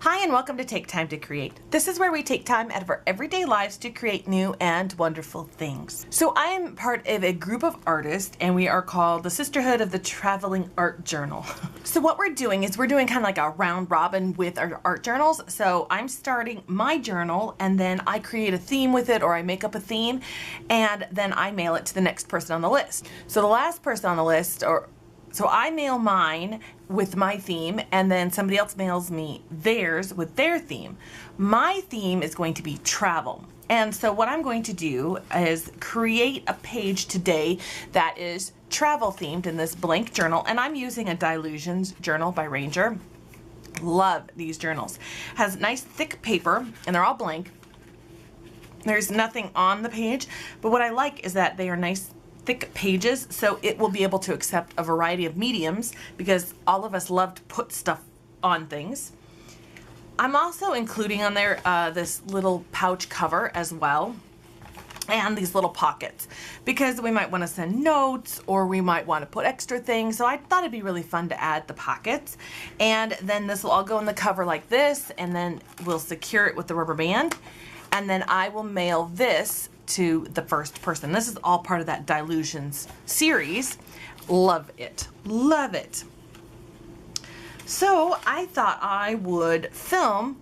Hi and welcome to Take Time to Create. This is where we take time out of our everyday lives to create new and wonderful things. So I am part of a group of artists and we are called the Sisterhood of the Traveling Art Journal. So what we're doing is we're doing kind of like a round robin with our art journals. So I'm starting my journal and then I create a theme with it, or I make up a theme and then I mail it to the next person on the list. So the last person on the list, so I mail mine with my theme and then somebody else mails me theirs with their theme. My theme is going to be travel. And so what I'm going to do is create a page today that is travel themed in this blank journal, and I'm using a Dilutions journal by Ranger. Love these journals. Has nice thick paper and they're all blank. There's nothing on the page, but what I like is that they are nice thick pages, so it will be able to accept a variety of mediums because all of us love to put stuff on things. I'm also including on there this little pouch cover as well, and these little pockets because we might want to send notes or we might want to put extra things. So I thought it'd be really fun to add the pockets, and then this will all go in the cover like this, and then we'll secure it with the rubber band, and then I will mail this to the first person. This is all part of that Dilutions series. Love it. Love it. So I thought I would film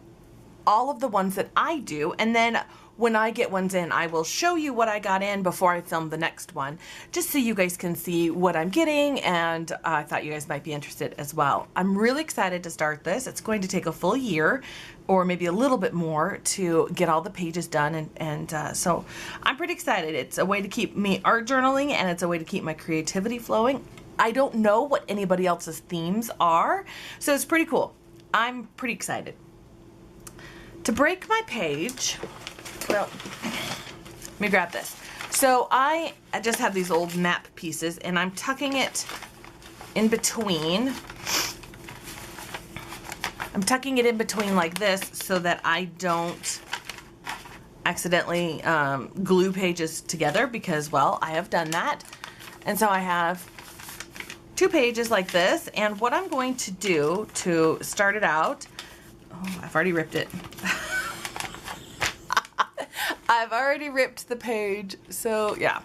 all of the ones that I do, and then when I get ones in, I will show you what I got in before I film the next one, just so you guys can see what I'm getting, and I thought you guys might be interested as well. I'm really excited to start this. It's going to take a full year, or maybe a little bit more, to get all the pages done, and so I'm pretty excited. It's a way to keep me art journaling, and it's a way to keep my creativity flowing. I don't know what anybody else's themes are, so it's pretty cool. I'm pretty excited. To break my page, well, let me grab this. So I just have these old map pieces and I'm tucking it in between. I'm tucking it in between like this so that I don't accidentally glue pages together, because, well, I have done that. And so I have two pages like this, and what I'm going to do to start it out, oh, I've already ripped it. I've already ripped the page, so yeah.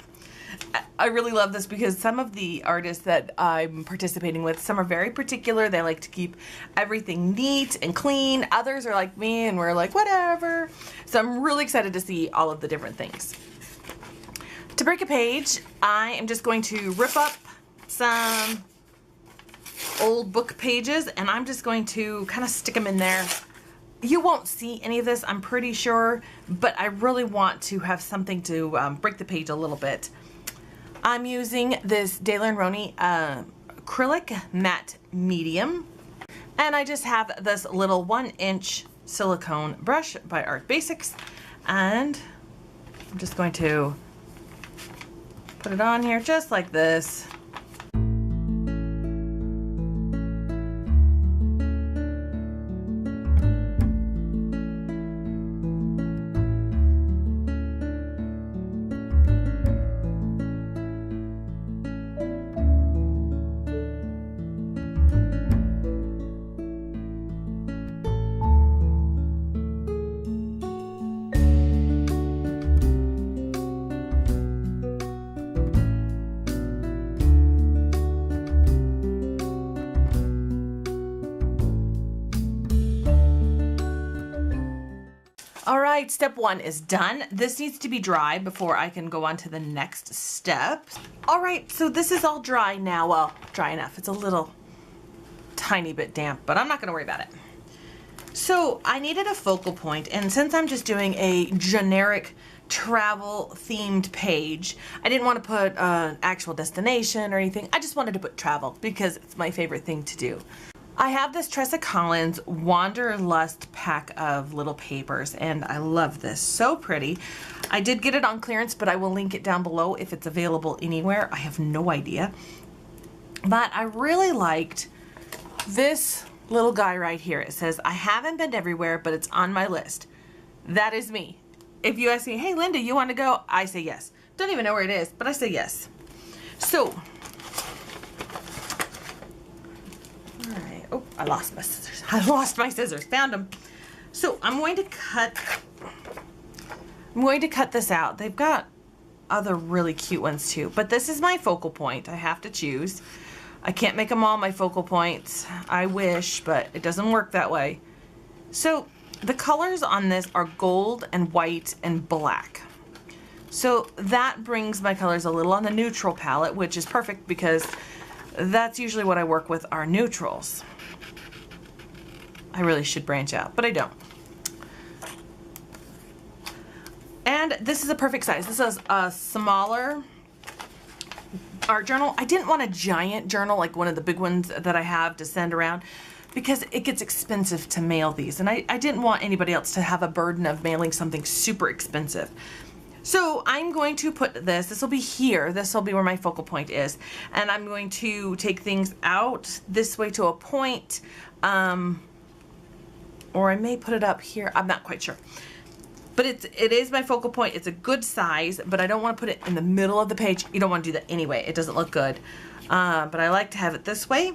I really love this because some of the artists that I'm participating with, some are very particular. They like to keep everything neat and clean. Others are like me and we're like, whatever. So I'm really excited to see all of the different things. To break a page, I am just going to rip up some old book pages and I'm just going to kind of stick them in there. You won't see any of this, I'm pretty sure, but I really want to have something to break the page a little bit. I'm using this Daler & Rowney acrylic matte medium, and I just have this little 1-inch silicone brush by Art Basics, and I'm just going to put it on here just like this. All right, step one is done. This needs to be dry before I can go on to the next step. All right, so this is all dry now. Well, dry enough. It's a little tiny bit damp, but I'm not gonna worry about it. So I needed a focal point, and since I'm just doing a generic travel themed page, I didn't want to put an actual destination or anything. I just wanted to put travel because it's my favorite thing to do. I have this Tressa Collins Wanderlust pack of little papers, and I love this. So pretty. I did get it on clearance, but I will link it down below if it's available anywhere. I have no idea. But I really liked this little guy right here. It says, I haven't been everywhere, but it's on my list. That is me. If you ask me, hey Linda, you want to go? I say yes. Don't even know where it is, but I say yes. So I lost my scissors. I lost my scissors. Found them. So I'm going to cut this out. They've got other really cute ones too, but this is my focal point. I have to choose. I can't make them all my focal points. I wish, but it doesn't work that way. So the colors on this are gold and white and black. So that brings my colors a little on the neutral palette, which is perfect because that's usually what I work with, are neutrals. I really should branch out, but I don't. And this is a perfect size. This is a smaller art journal. I didn't want a giant journal like one of the big ones that I have to send around because it gets expensive to mail these. And I didn't want anybody else to have a burden of mailing something super expensive. So I'm going to put this will be here. This will be where my focal point is. And I'm going to take things out this way to a point. Or I may put it up here. I'm not quite sure. But it is my focal point. It's a good size, but I don't want to put it in the middle of the page. You don't want to do that anyway. It doesn't look good. But I like to have it this way.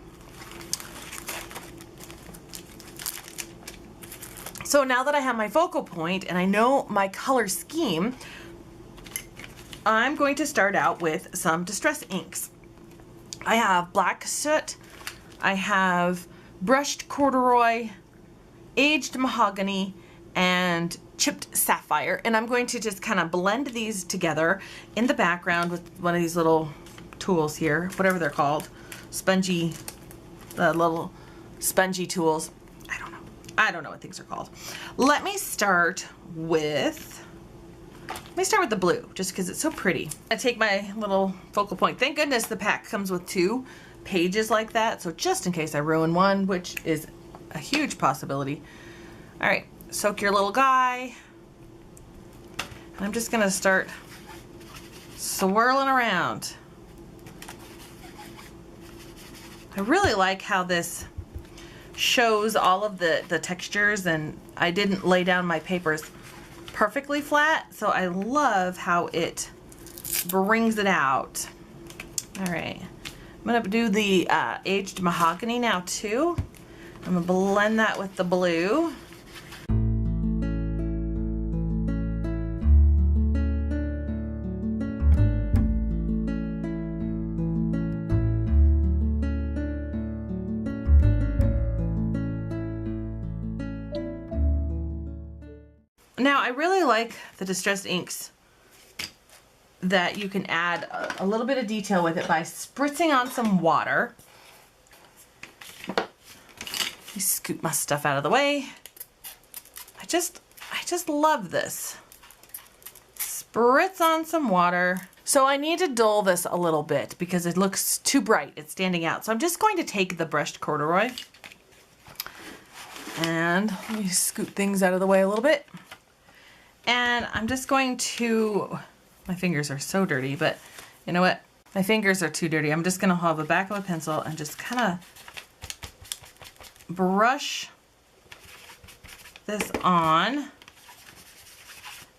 So now that I have my focal point and I know my color scheme, I'm going to start out with some distress inks. I have black soot, I have brushed corduroy, aged mahogany, and chipped sapphire. And I'm going to just kind of blend these together in the background with one of these little tools here, whatever they're called, spongy, little spongy tools. I don't know what things are called. Let me start with the blue, just because it's so pretty. I take my little focal point. Thank goodness the pack comes with 2 pages like that, so just in case I ruin one, which is a huge possibility. All right, soak your little guy. And I'm just gonna start swirling around. I really like how this shows all of the textures, and I didn't lay down my papers perfectly flat, so I love how it brings it out. All right, I'm gonna do the aged mahogany now too. I'm gonna blend that with the blue. Now, I really like the distressed inks that you can add a little bit of detail with it by spritzing on some water. Let me scoop my stuff out of the way. I just love this. Spritz on some water. So I need to dull this a little bit because it looks too bright. It's standing out. So I'm just going to take the brushed corduroy and let me scoot things out of the way a little bit. And I'm just going to, my fingers are so dirty, but you know what? My fingers are too dirty. I'm just gonna hold the back of a pencil and just kind of brush this on.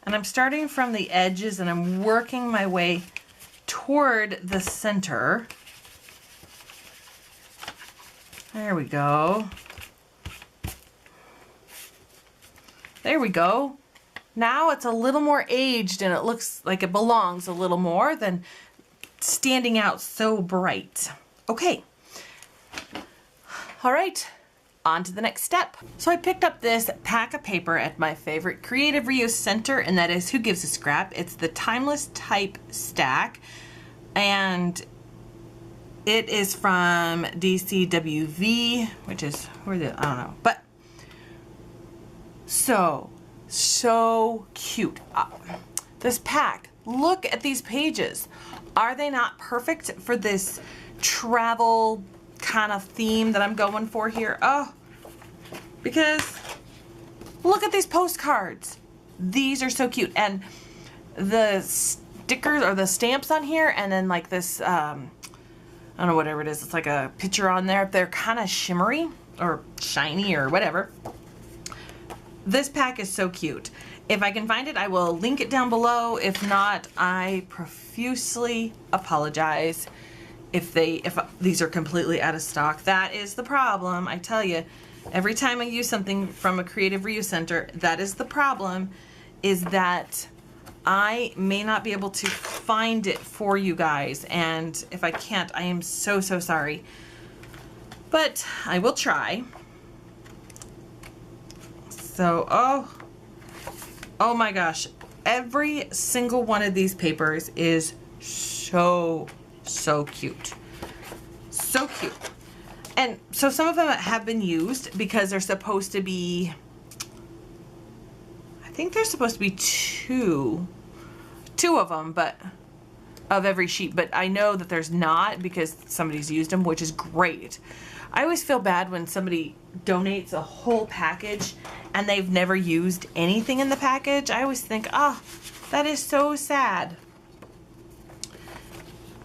And I'm starting from the edges and I'm working my way toward the center. There we go. There we go. Now it's a little more aged and it looks like it belongs a little more than standing out so bright. Okay. All right, on to the next step. So I picked up this pack of paper at my favorite creative reuse center, and that is Who Gives a Scrap. It's the Timeless Type Stack, and it is from DCWV, which is, where is it? I don't know, but so cute. This pack, look at these pages. Are they not perfect for this travel kind of theme that I'm going for here? Oh, because look at these postcards. These are so cute. And the stickers or the stamps on here, and then like this, I don't know, whatever it is, it's like a picture on there. They're kind of shimmery or shiny or whatever. This pack is so cute. If I can find it, I will link it down below. If not, I profusely apologize if these are completely out of stock. That is the problem. I tell you, Every time I use something from a Creative Reuse Center, that is the problem, is that I may not be able to find it for you guys. And if I can't, I am so, so sorry. But I will try. So, oh my gosh. Every single one of these papers is so cute. So cute. And so some of them have been used because they're supposed to be, I think there's supposed to be two of them, but of every sheet, but I know that there's not because somebody's used them, which is great. I always feel bad when somebody donates a whole package and they've never used anything in the package. I always think, oh, that is so sad.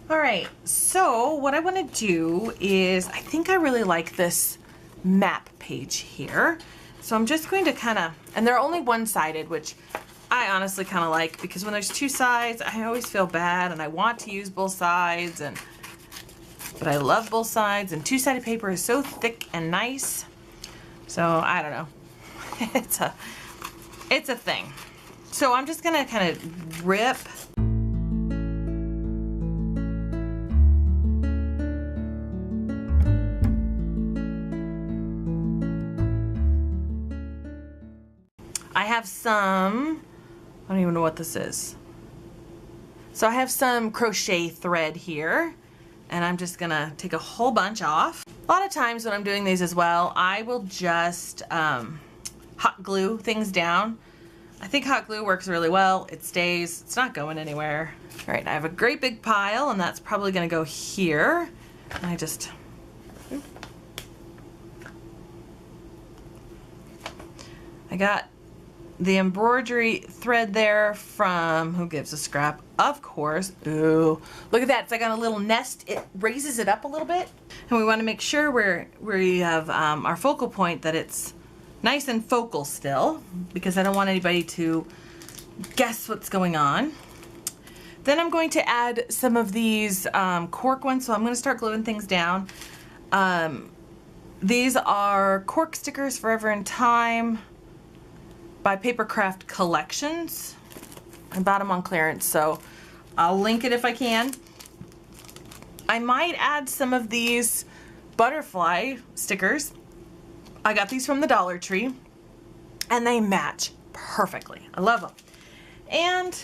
All right, so what I want to do is, I think I really like this map page here. So I'm just going to kind of, and they're only one-sided, which I honestly kind of like, because when there's two sides, I always feel bad and I want to use both sides, but I love both sides, and two-sided paper is so thick and nice. So I don't know. It's a thing. So I'm just gonna kind of rip. I have some, I don't even know what this is. So I have some crochet thread here, and I'm just gonna take a whole bunch off. A lot of times when I'm doing these as well, I will just hot glue things down. I think hot glue works really well. It stays, it's not going anywhere. All right, I have a great big pile, and that's probably gonna go here. And I got the embroidery thread there from Who Gives a Scrap, of course. Ooh, look at that, it's like on a little nest. It raises it up a little bit. And we want to make sure we have our focal point, that it's nice and focal still, because I don't want anybody to guess what's going on. Then I'm going to add some of these cork ones, so I'm going to start gluing things down. These are cork stickers, Forever in Time, by Papercraft Collections. I bought them on clearance, so I'll link it if I can. I might add some of these butterfly stickers. I got these from the Dollar Tree, and they match perfectly. I love them. And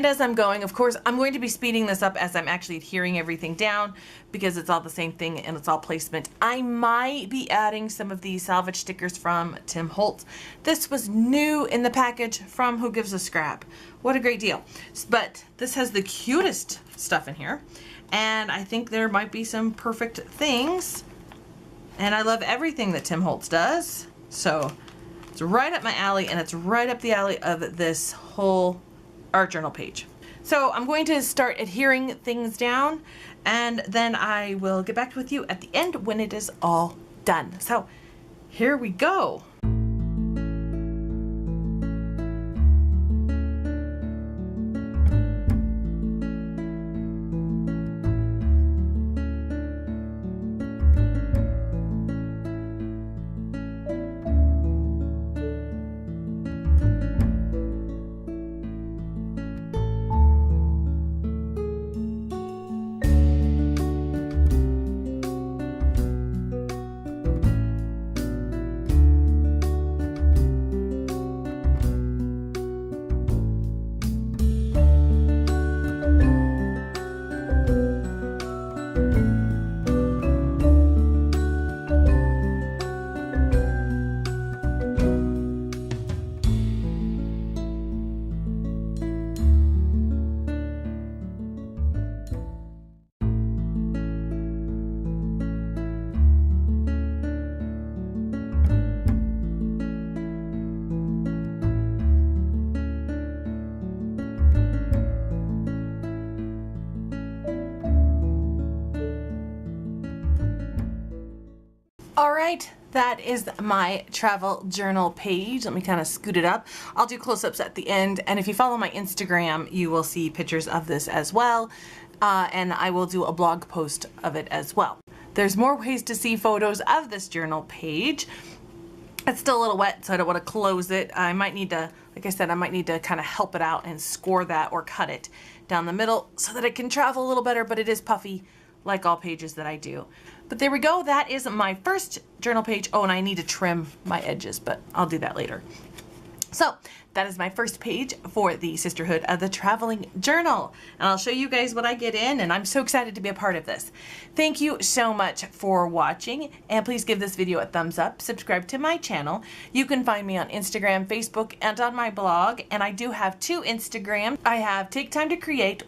as I'm going, of course, I'm going to be speeding this up as I'm actually adhering everything down, because it's all the same thing and it's all placement. I might be adding some of these salvage stickers from Tim Holtz. This was new in the package from Who Gives a Scrap. What a great deal. But this has the cutest stuff in here, and I think there might be some perfect things. And I love everything that Tim Holtz does. So it's right up my alley, and it's right up the alley of this whole art journal page. So I'm going to start adhering things down, and then I will get back with you at the end when it is all done. So here we go. All right, that is my travel journal page. Let me kind of scoot it up. I'll do close-ups at the end, and if you follow my Instagram, you will see pictures of this as well, and I will do a blog post of it as well. There's more ways to see photos of this journal page. It's still a little wet, so I don't want to close it. I might need to, like I said, I might need to kind of help it out and score that or cut it down the middle so that it can travel a little better, but it is puffy like all pages that I do. But there we go. That is my first journal page. Oh, and I need to trim my edges, but I'll do that later. So that is my first page for the Sisterhood of the Traveling Journal. And I'll show you guys what I get in, and I'm so excited to be a part of this. Thank you so much for watching, and please give this video a thumbs up. Subscribe to my channel. You can find me on Instagram, Facebook, and on my blog. And I do have 2 Instagrams. I have Take Time to Create,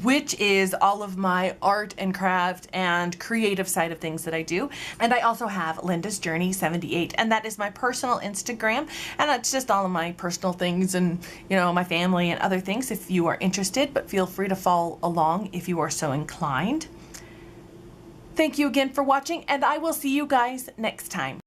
which is all of my art and craft and creative side of things that I do. And I also have Linda's Journey 78, and that is my personal Instagram, and that's just all of my personal things and, you know, my family and other things if you are interested, but feel free to follow along if you are so inclined. Thank you again for watching, and I will see you guys next time.